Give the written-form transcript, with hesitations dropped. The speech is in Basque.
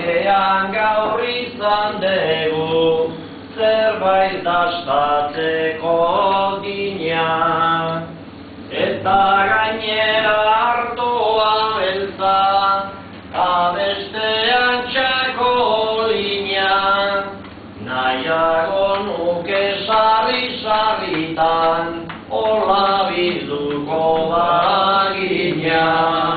Etxean gaur izan dugu, zerbait dastatzeko dina. Eta gainera artoa beltza, abestean txakolina. Nahiago nuke sarri-sarritan, hola bilduko bagina.